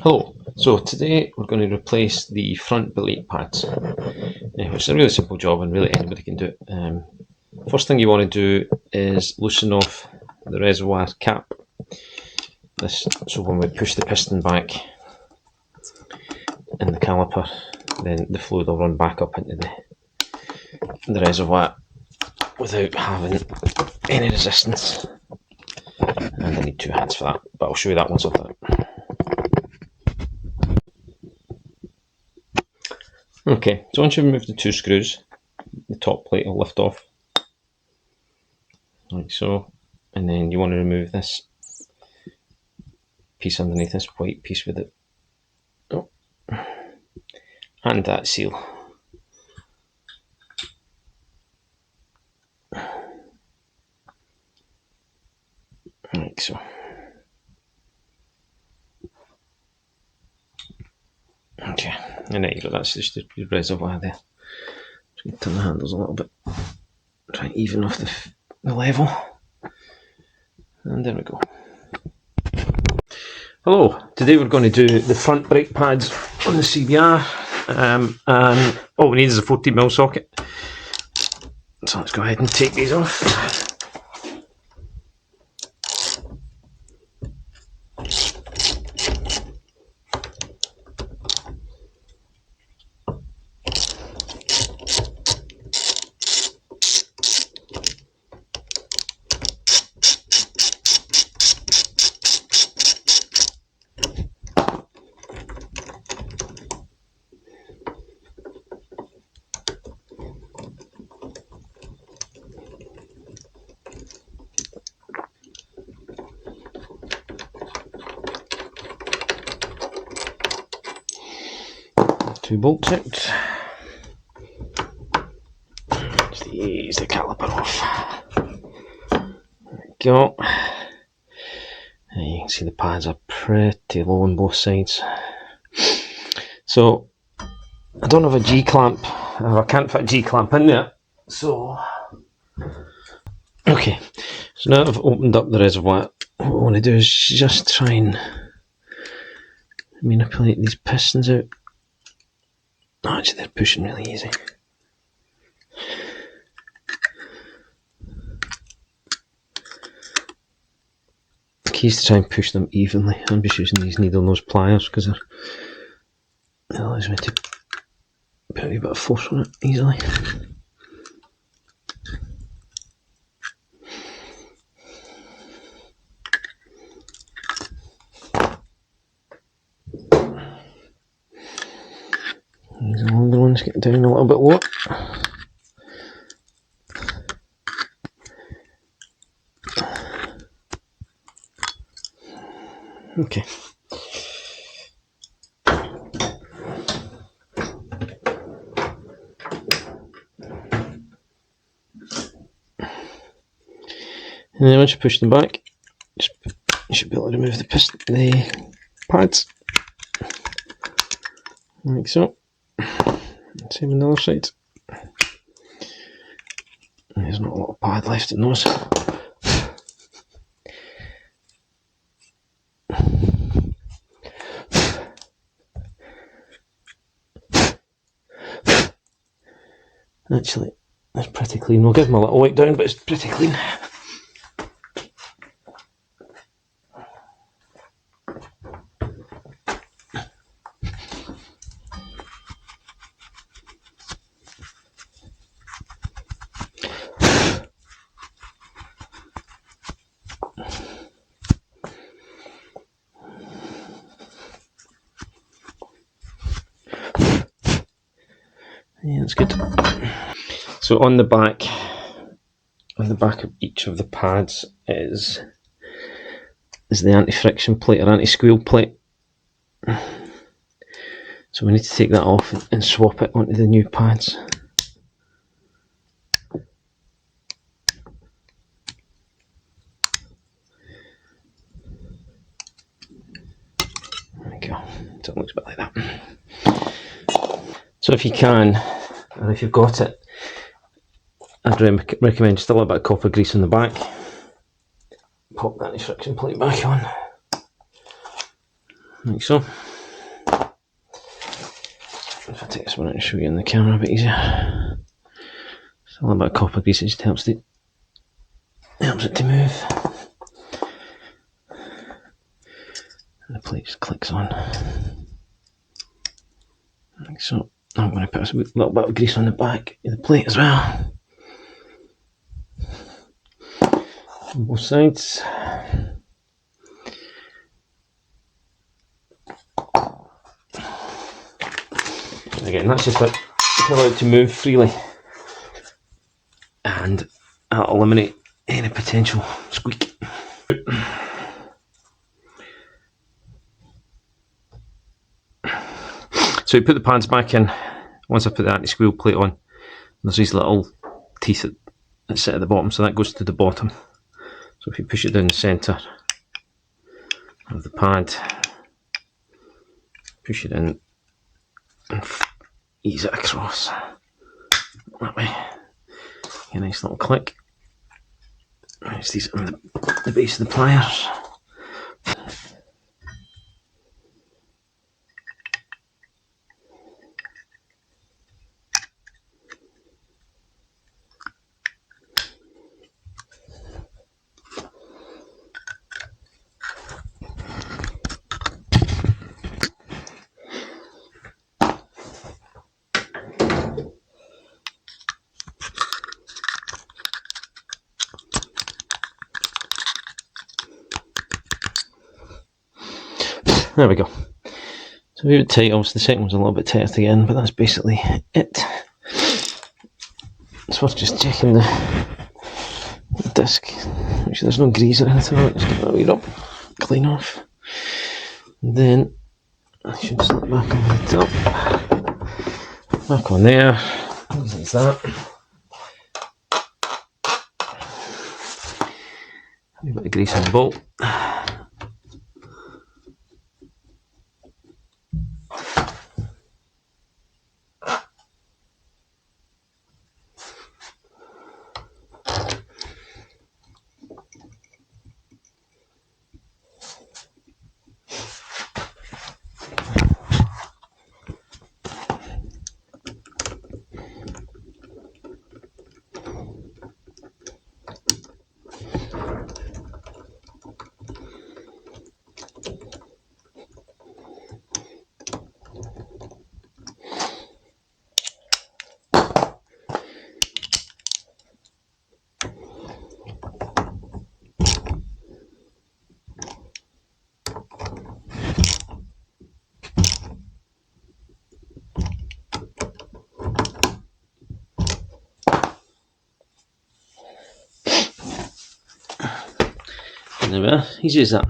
Hello, so today we're going to replace the front brake pads, which is a really simple job and really anybody can do it. First thing you want to do is loosen off the reservoir cap, so when we push the piston back in the caliper, then the fluid will run back up into the reservoir without having any resistance. And I need two hands for that, but I'll show you that once I've done it. Okay, so once you remove the two screws, the top plate will lift off, like so, and then you want to remove this piece underneath, this white piece with it, and that seal. Like so. Okay, and there you go, that's just the reservoir there. Just going to turn the handles a little bit, try and even off the level, and there we go. Hello, today we're going to do the front brake pads on the CBR, and all we need is a 14mm socket. So let's go ahead and take these off. Two bolts out. Just ease the caliper off. There we go. And you can see the pads are pretty low on both sides. So I don't have a G-clamp, or I can't fit a G-clamp in there. So okay, so now I've opened up the reservoir, what I want to do is just try and manipulate these pistons out. Actually, they're pushing really easy. The key is to try and push them evenly. I'm just using these needle nose pliers because it allows me to put a wee bit of force on it easily. These longer ones get down a little bit lower. Okay. And then once you push them back, you should be able to remove the pads, like so. Same on the other side. There's not a lot of pad left in those. Actually, that's pretty clean. We'll give them a little wipe down, but it's pretty clean. Yeah, that's good. So on the back of each of the pads is the anti-friction plate or anti-squeal plate. So we need to take that off and swap it onto the new pads. There we go. So it looks a bit like that. So if you can, or if you've got it, I'd recommend just a little bit of copper grease on the back. Pop that anti-friction plate back on, like so. take this one out and show you in the camera a bit easier. So a little bit of copper grease, it just helps it to move. And the plate just clicks on. Like so. I'm going to put a little bit of grease on the back of the plate as well. On both sides. Again, that's just to allow it to move freely, and that'll eliminate any potential squeak. So we put the pads back in. Once I put the anti-squeal plate on, there's these little teeth that sit at the bottom, so that goes to the bottom. So if you push it down the centre of the pad, push it in and ease it across that way. A nice little click. Just these on the base of the pliers. There we go. So a bit tight, obviously the second one's a little bit tighter at the end, but that's basically it. It's worth just checking the disc. Make sure there's no grease or anything on it, just give it a wee rub, clean off. And then I should slip back on the top. Back on there. There's that. A wee bit of grease on the bolt. There we are, easy as that.